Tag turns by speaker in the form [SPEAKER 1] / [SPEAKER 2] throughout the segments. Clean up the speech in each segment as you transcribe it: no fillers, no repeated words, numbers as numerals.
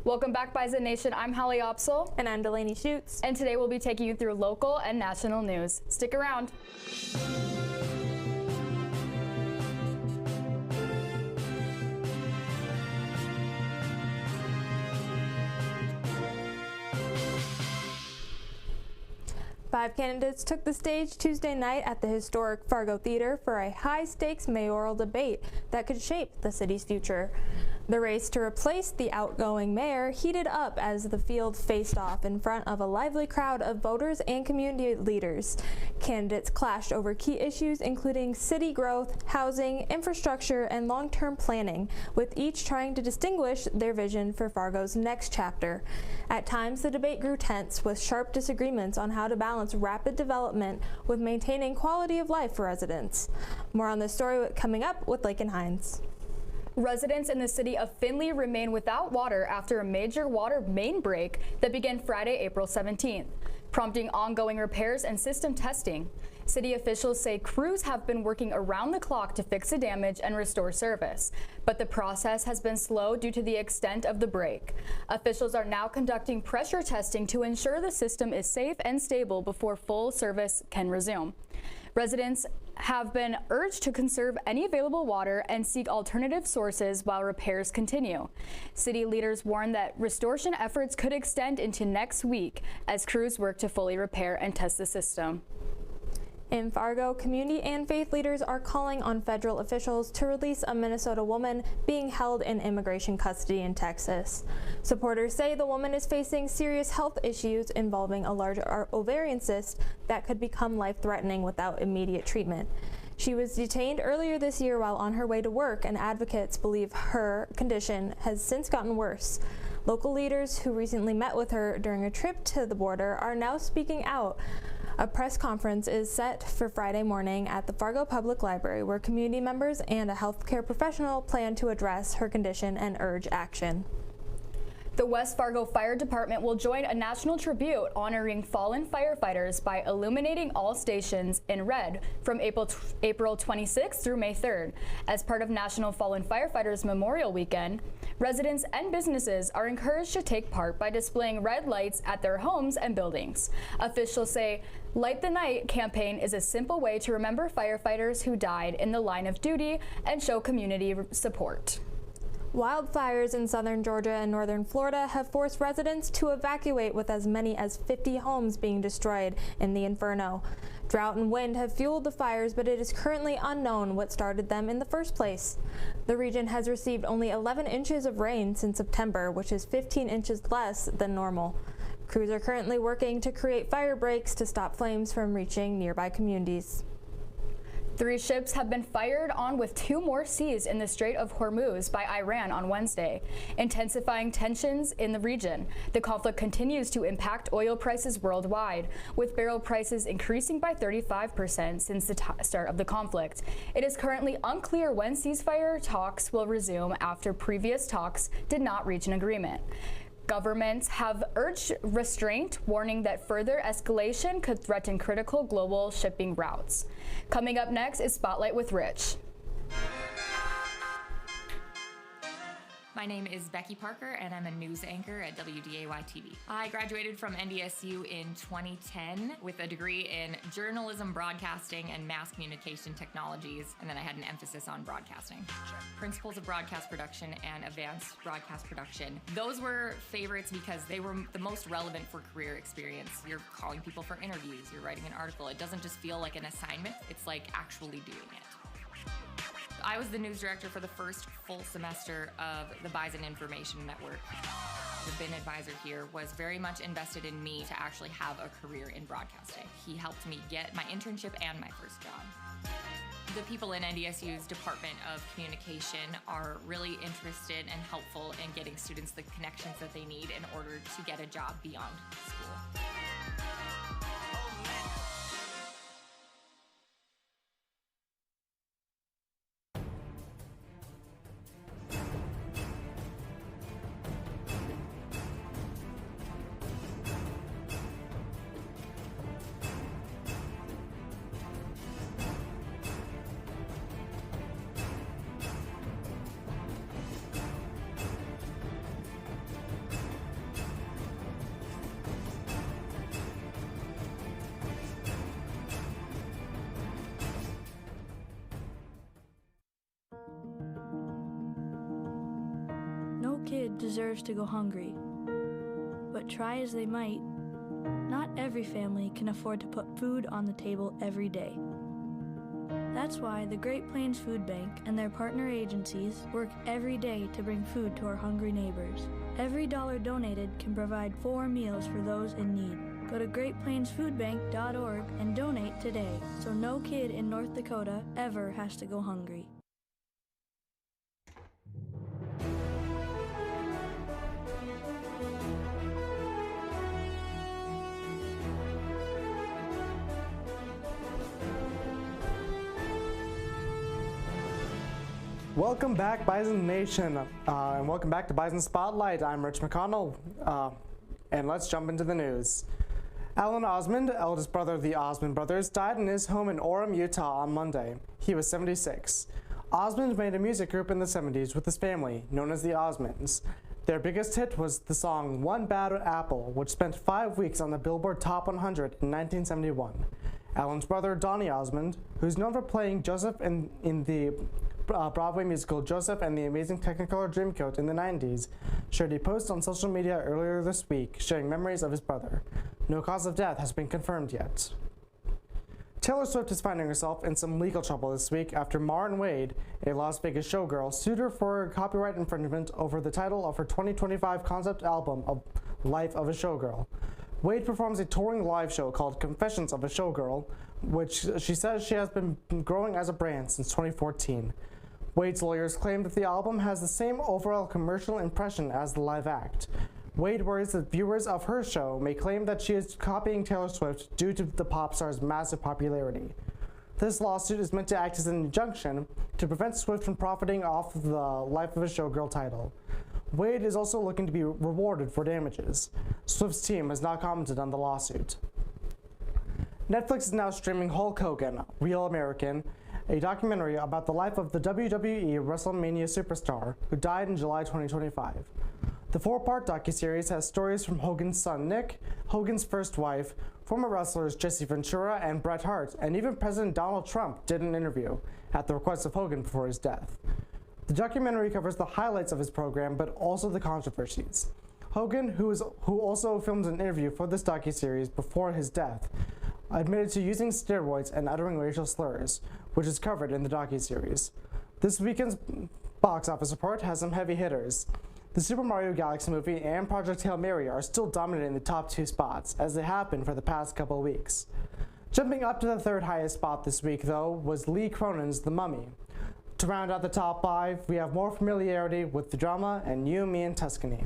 [SPEAKER 1] Welcome back, Bison Nation. I'm Halee Opsel.
[SPEAKER 2] And I'm Delaney Schutz.
[SPEAKER 1] And today we'll be taking you through local and national news. Stick around.
[SPEAKER 2] Five candidates took the stage Tuesday night at the historic Fargo Theater for a high-stakes mayoral debate that could shape the city's future. The race to replace the outgoing mayor heated up as the field faced off in front of a lively crowd of voters and community leaders. Candidates clashed over key issues including city growth, housing, infrastructure, and long-term planning, with each trying to distinguish their vision for Fargo's next chapter. At times, the debate grew tense, with sharp disagreements on how to balance rapid development with maintaining quality of life for residents. More on this story coming up with Laken and Halee.
[SPEAKER 1] Residents in the city of Findlay remain without water after a major water main break that began Friday, April 17th, prompting ongoing repairs and system testing. City officials say crews have been working around the clock to fix the damage and restore service, but the process has been slow due to the extent of the break. Officials are now conducting pressure testing to ensure the system is safe and stable before full service can resume. Residents have been urged to conserve any available water and seek alternative sources while repairs continue. City leaders warn that restoration efforts could extend into next week as crews work to fully repair and test the system.
[SPEAKER 2] In Fargo, community and faith leaders are calling on federal officials to release a Minnesota woman being held in immigration custody in Texas. Supporters say the woman is facing serious health issues involving a large ovarian cyst that could become life-threatening without immediate treatment. She was detained earlier this year while on her way to work, and advocates believe her condition has since gotten worse. Local leaders who recently met with her during a trip to the border are now speaking out. A press conference is set for Friday morning at the Fargo Public Library, where community members and a healthcare professional plan to address her condition and urge action.
[SPEAKER 1] The West Fargo Fire Department will join a national tribute honoring fallen firefighters by illuminating all stations in red from April 26th through May 3rd. As part of National Fallen Firefighters Memorial Weekend, residents and businesses are encouraged to take part by displaying red lights at their homes and buildings. Officials say Light the Night campaign is a simple way to remember firefighters who died in the line of duty and show community support.
[SPEAKER 2] Wildfires in southern Georgia and northern Florida have forced residents to evacuate, with as many as 50 homes being destroyed in the inferno. Drought and wind have fueled the fires, but it is currently unknown what started them in the first place. The region has received only 11 inches of rain since September, which is 15 inches less than normal. Crews are currently working to create fire breaks to stop flames from reaching nearby communities.
[SPEAKER 1] 3 ships have been fired on with 2 more seized in the Strait of Hormuz by Iran on Wednesday, intensifying tensions in the region. The conflict continues to impact oil prices worldwide, with barrel prices increasing by 35% since the start of the conflict. It is currently unclear when ceasefire talks will resume after previous talks did not reach an agreement. Governments have urged restraint, warning that further escalation could threaten critical global shipping routes. Coming up next is Spotlight with Rich.
[SPEAKER 3] My name is Becky Parker, and I'm a news anchor at WDAY-TV. I graduated from NDSU in 2010 with a degree in journalism, broadcasting, and mass communication technologies, and then I had an emphasis on broadcasting. Principles of broadcast production and advanced broadcast production. Those were favorites because they were the most relevant for career experience. You're calling people for interviews, you're writing an article. It doesn't just feel like an assignment, it's like actually doing it. I was the news director for the first full semester of the Bison Information Network. The BIN advisor here was very much invested in me to actually have a career in broadcasting. He helped me get my internship and my first job. The people in NDSU's Department of Communication are really interested and helpful in getting students the connections that they need in order to get a job beyond school.
[SPEAKER 4] kid deserves to go hungry. But try as they might, not every family can afford to put food on the table every day. That's why the Great Plains Food Bank and their partner agencies work every day to bring food to our hungry neighbors. Every dollar donated can provide 4 meals for those in need. Go to greatplainsfoodbank.org and donate today so no kid in North Dakota ever has to go hungry.
[SPEAKER 5] Welcome back, Bison Nation, and welcome back to Bison Spotlight. I'm Rich McConnell, and let's jump into the news. Alan Osmond, eldest brother of the Osmond brothers, died in his home in Orem, Utah on Monday. He was 76. Osmond made a music group in the 70s with his family, known as the Osmonds. Their biggest hit was the song One Bad Apple, which spent 5 weeks on the Billboard Top 100 in 1971. Alan's brother, Donnie Osmond, who's known for playing Joseph in the Broadway musical Joseph and the Amazing Technicolor Dreamcoat in the 90s, shared a post on social media earlier this week sharing memories of his brother. No cause of death has been confirmed yet. Taylor Swift is finding herself in some legal trouble this week after Martin Wade, a Las Vegas showgirl, sued her for copyright infringement over the title of her 2025 concept album, Life of a Showgirl. Wade performs a touring live show called Confessions of a Showgirl, which she says she has been growing as a brand since 2014. Wade's lawyers claim that the album has the same overall commercial impression as the live act. Wade worries that viewers of her show may claim that she is copying Taylor Swift due to the pop star's massive popularity. This lawsuit is meant to act as an injunction to prevent Swift from profiting off the Life of a Showgirl title. Wade is also looking to be rewarded for damages. Swift's team has not commented on the lawsuit. Netflix is now streaming Hulk Hogan, Real American, a documentary about the life of the WWE WrestleMania superstar who died in July 2025. The 4-part docuseries has stories from Hogan's son Nick, Hogan's first wife, former wrestlers Jesse Ventura and Bret Hart, and even President Donald Trump did an interview at the request of Hogan before his death. The documentary covers the highlights of his program, but also the controversies. Hogan, who also filmed an interview for this docuseries before his death, admitted to using steroids and uttering racial slurs, which is covered in the docuseries. This weekend's box office report has some heavy hitters. The Super Mario Galaxy movie and Project Hail Mary are still dominating the top 2 spots, as they have been for the past couple of weeks. Jumping up to the 3rd highest spot this week, though, was Lee Cronin's The Mummy. To round out the top 5, we have more familiarity with the drama and You, Me, and Tuscany.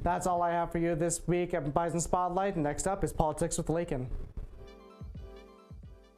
[SPEAKER 5] That's all I have for you this week at Bison Spotlight. Next up is Politics with Laken.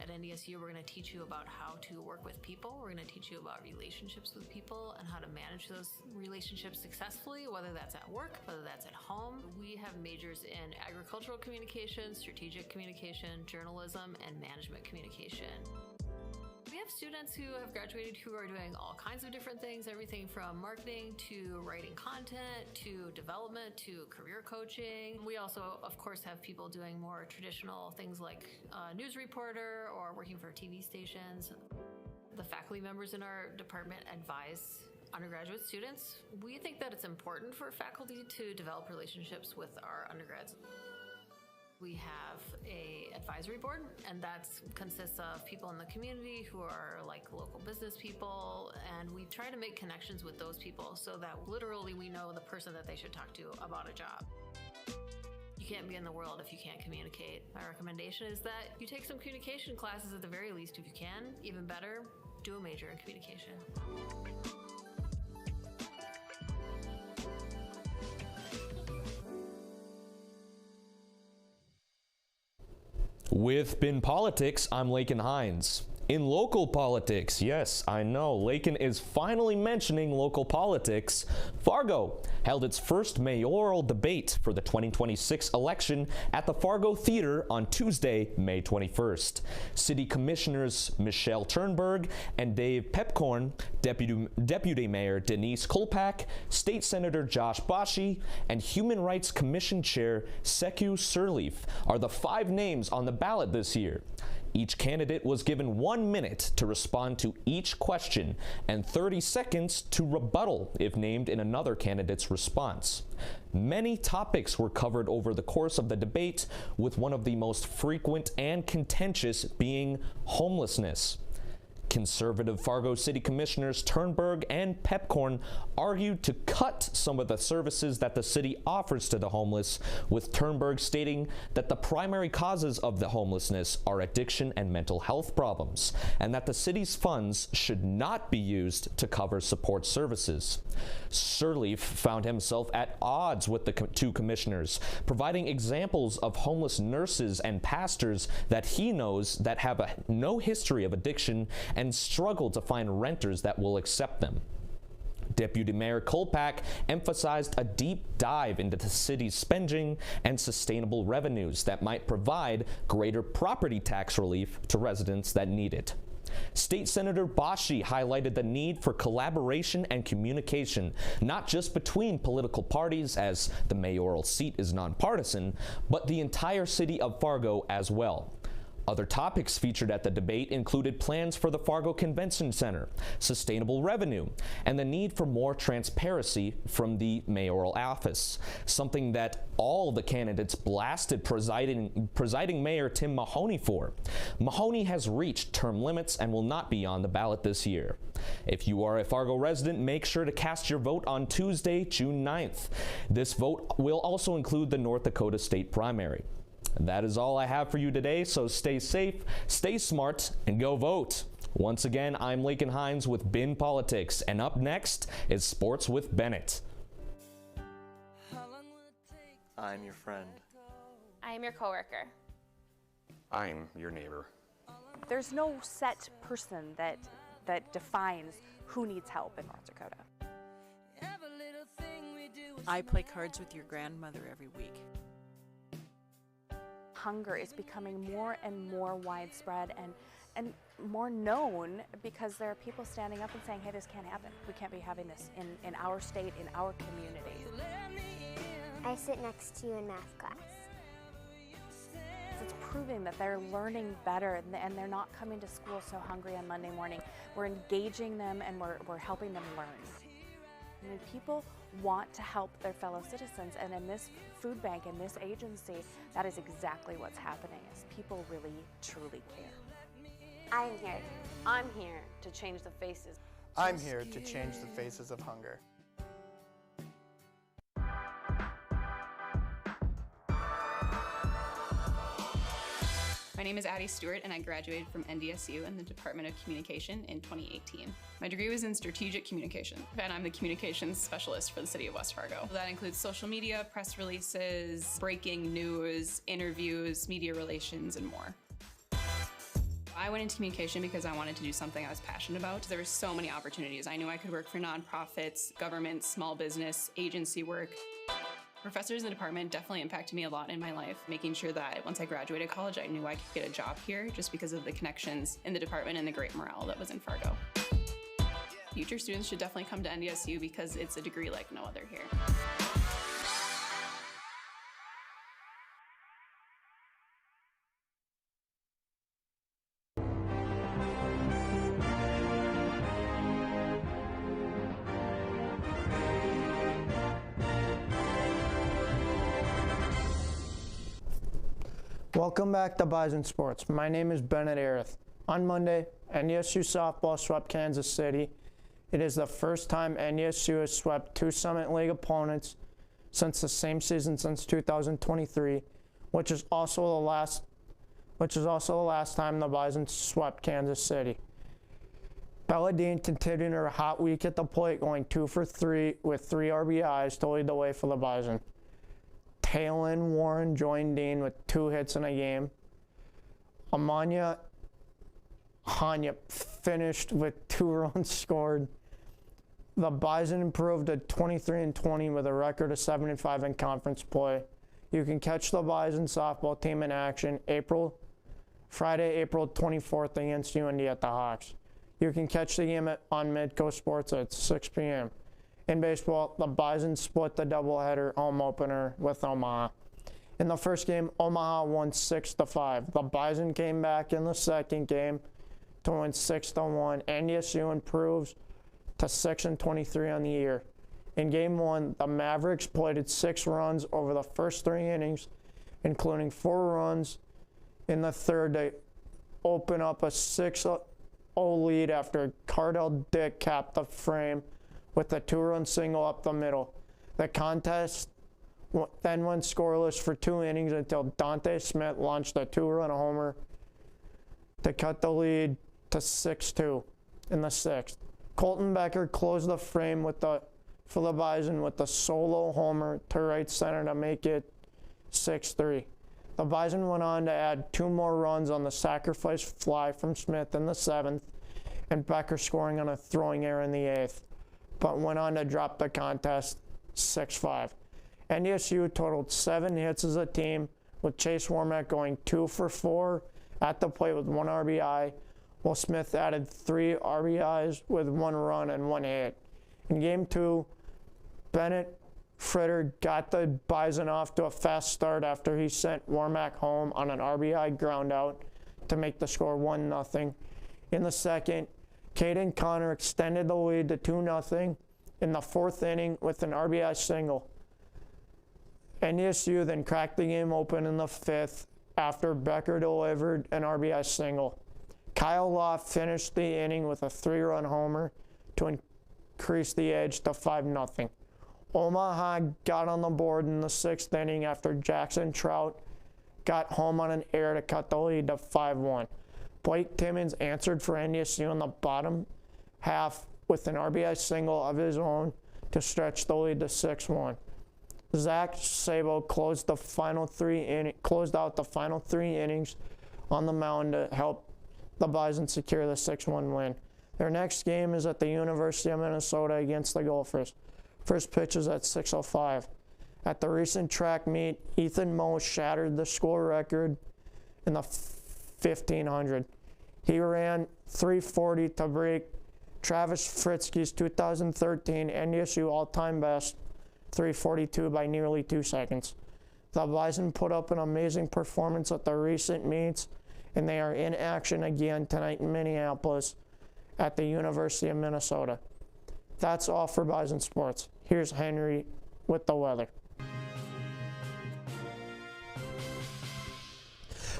[SPEAKER 6] At NDSU, we're going to teach you about how to work with people. We're going to teach you about relationships with people and how to manage those relationships successfully, whether that's at work, whether that's at home. We have majors in agricultural communication, strategic communication, journalism, and management communication. We have students who have graduated who are doing all kinds of different things, everything from marketing to writing content to development to career coaching. We also, of course, have people doing more traditional things like news reporter or working for TV stations. The faculty members in our department advise undergraduate students. We think that it's important for faculty to develop relationships with our undergrads. We have an advisory board, and that consists of people in the community who are like local business people, and we try to make connections with those people so that literally we know the person that they should talk to about a job. You can't be in the world if you can't communicate. My recommendation is that you take some communication classes at the very least if you can. Even better, do a major in communication.
[SPEAKER 7] With Bin Politics, I'm Laken Hines. In local politics, yes, I know, Laken is finally mentioning local politics. Fargo held its first mayoral debate for the 2026 election at the Fargo Theater on Tuesday, May 21st. City Commissioners Michelle Turnberg and Dave Pepcorn, Deputy Mayor Denise Kolpak, State Senator Josh Bashi, and Human Rights Commission Chair Sekou Sirleaf are the 5 names on the ballot this year. Each candidate was given 1 minute to respond to each question and 30 seconds to rebuttal if named in another candidate's response. Many topics were covered over the course of the debate, with one of the most frequent and contentious being homelessness. Conservative Fargo City Commissioners Turnberg and Pepcorn argued to cut some of the services that the city offers to the homeless, with Turnberg stating that the primary causes of the homelessness are addiction and mental health problems, and that the city's funds should not be used to cover support services. Sirleaf found himself at odds with the two commissioners, providing examples of homeless nurses and pastors that he knows that have no history of addiction and struggle to find renters that will accept them. Deputy Mayor Kolpak emphasized a deep dive into the city's spending and sustainable revenues that might provide greater property tax relief to residents that need it. State Senator Bashi highlighted the need for collaboration and communication, not just between political parties, as the mayoral seat is nonpartisan, but the entire city of Fargo as well. Other topics featured at the debate included plans for the Fargo Convention Center, sustainable revenue, and the need for more transparency from the mayoral office, something that all the candidates blasted presiding Mayor Tim Mahoney for. Mahoney has reached term limits and will not be on the ballot this year. If you are a Fargo resident, make sure to cast your vote on Tuesday, June 9th. This vote will also include the North Dakota state primary. That is all I have for you today, so stay safe, stay smart, and go vote. Once again, I'm Laken Hines with Bin Politics, and up next is Sports with Bennett.
[SPEAKER 8] I'm your friend.
[SPEAKER 9] I'm your coworker.
[SPEAKER 10] I'm your neighbor.
[SPEAKER 11] There's no set person that defines who needs help in North Dakota.
[SPEAKER 12] I play cards with your grandmother every week.
[SPEAKER 11] Hunger is becoming more and more widespread and more known because there are people standing up and saying, hey, this can't happen. We can't be having this in our state, in our community.
[SPEAKER 13] I sit next to you in math class.
[SPEAKER 11] It's proving that they're learning better and they're not coming to school so hungry on Monday morning. We're engaging them and we're helping them learn. I mean, people want to help their fellow citizens, and in this food bank, in this agency, that is exactly what's happening, is people really, truly care.
[SPEAKER 13] I'm here.
[SPEAKER 14] I'm here to change the faces.
[SPEAKER 15] I'm here to change the faces of hunger.
[SPEAKER 16] My name is Addie Stewart, and I graduated from NDSU in the Department of Communication in 2018. My degree was in strategic communication, and I'm the communications specialist for the city of West Fargo. That includes social media, press releases, breaking news, interviews, media relations, and more. I went into communication because I wanted to do something I was passionate about. There were so many opportunities. I knew I could work for nonprofits, government, small business, agency work. Professors in the department definitely impacted me a lot in my life, making sure that once I graduated college, I knew I could get a job here just because of the connections in the department and the great morale that was in Fargo. Future students should definitely come to NDSU because it's a degree like no other here.
[SPEAKER 17] Welcome back to Bison Sports. My name is Bennett. On Monday, NDSU softball swept Kansas City. It is the first time NDSU has swept two Summit League opponents since the same season since 2023, which is also the last time the Bison swept Kansas City. Bella Dean continued her hot week at the plate, going 2 for 3 with 3 RBIs to lead the way for the Bison. Taylin Warren joined Dean with 2 hits in a game. Amanya Hanya finished with 2 runs scored. The Bison improved to 23-20 with a record of 7-5 in conference play. You can catch the Bison softball team in action Friday, April 24th against UND at the Hawks. You can catch the game on Midco Sports at 6 p.m. In baseball, the Bison split the doubleheader home opener with Omaha. In the first game, Omaha won 6-5. The Bison came back in the second game to win 6-1. NDSU improves to 6-23 on the year. In game one, the Mavericks plated 6 runs over the first 3 innings, including 4 runs in the third to open up a 6-0 lead after Cardell Dick capped the frame with a 2-run single up the middle. The contest then went scoreless for 2 innings until Dante Smith launched a 2-run homer to cut the lead to 6-2 in the 6th. Colton Becker closed the frame for the Bison with the solo homer to right center to make it 6-3. The Bison went on to add 2 more runs on the sacrifice fly from Smith in the 7th, and Becker scoring on a throwing error in the 8th, but went on to drop the contest 6-5. NDSU totaled 7 hits as a team, with Chase Wormack going 2 for 4 at the plate with 1 RBI, while Smith added 3 RBIs with 1 run and 1 hit. In game 2, Bennett Fritter got the Bison off to a fast start after he sent Wormack home on an RBI groundout to make the score 1-0. In the second, Caden Connor extended the lead to 2-0 in the 4th inning with an RBI single. NDSU then cracked the game open in the 5th after Becker delivered an RBI single. Kyle Law finished the inning with a 3-run homer to increase the edge to 5-0. Omaha got on the board in the 6th inning after Jackson Trout got home on an error to cut the lead to 5-1. Blake Timmons answered for NDSU in the bottom half with an RBI single of his own to stretch the lead to 6-1. Zach Sabo closed out the final 3 innings on the mound to help the Bison secure the 6-1 win. Their next game is at the University of Minnesota against the Gophers. First pitch is at 6:05. At the recent track meet, Ethan Moe shattered the school record in the 1500. He ran 340 to break Travis Fritzke's 2013 NDSU all-time best 342 by nearly 2 seconds. The Bison put up an amazing performance at the recent meets, and they are in action again tonight in Minneapolis at the University of Minnesota. That's all for Bison Sports. Here's Henry with the weather.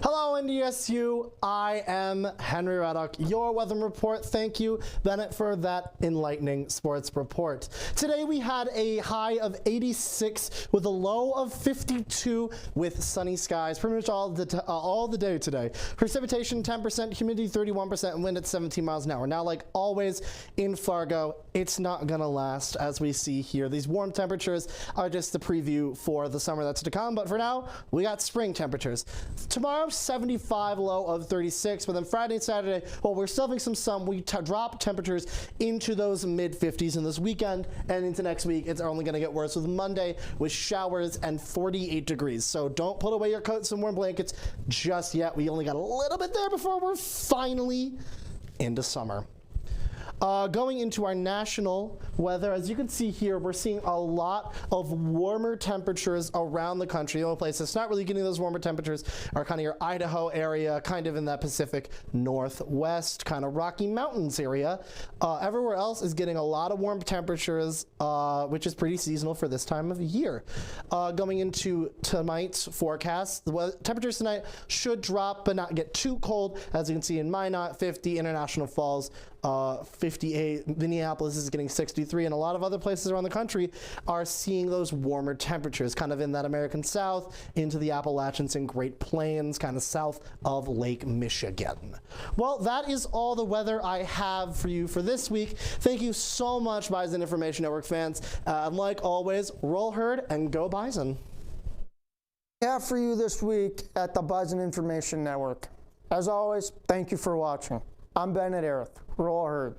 [SPEAKER 5] Hello, NDSU. I am Henry Raddock, your weather report. Thank you, Bennett, for that enlightening sports report. Today we had a high of 86 with a low of 52 with sunny skies pretty much all the day today. Precipitation 10%, humidity 31%, and wind at 17 miles an hour. Now, like always in Fargo, it's not gonna last as we see here. These warm temperatures are just the preview for the summer that's to come, but for now, we got spring temperatures. Tomorrow, 75, low of 36, but then Friday and Saturday, well, we're still having some sun. We drop temperatures into those mid-50s, and this weekend and into next week, it's only going to get worse with Monday with showers and 48 degrees. So don't put away your coats and warm blankets just yet. We only got a little bit there before we're finally into summer. Going into our national weather, as you can see here, we're seeing a lot of warmer temperatures around the country. The only place that's not really getting those warmer temperatures are kind of your Idaho area, kind of in that Pacific Northwest, kind of Rocky Mountains area. Everywhere else is getting a lot of warm temperatures, which is pretty seasonal for this time of year. Going into tonight's forecast, the temperatures tonight should drop but not get too cold. As you can see in Minot, 50, International Falls, 58, Minneapolis is getting 63, and a lot of other places around the country are seeing those warmer temperatures, kind of in that American South, into the Appalachians and Great Plains, kind of south of Lake Michigan. Well, that is all the weather I have for you for this week. Thank you so much, Bison Information Network fans. And like always, roll herd and go Bison.
[SPEAKER 17] Have for you this week at the Bison Information Network. As always, thank you for watching. I'm Bennett. Roll herd.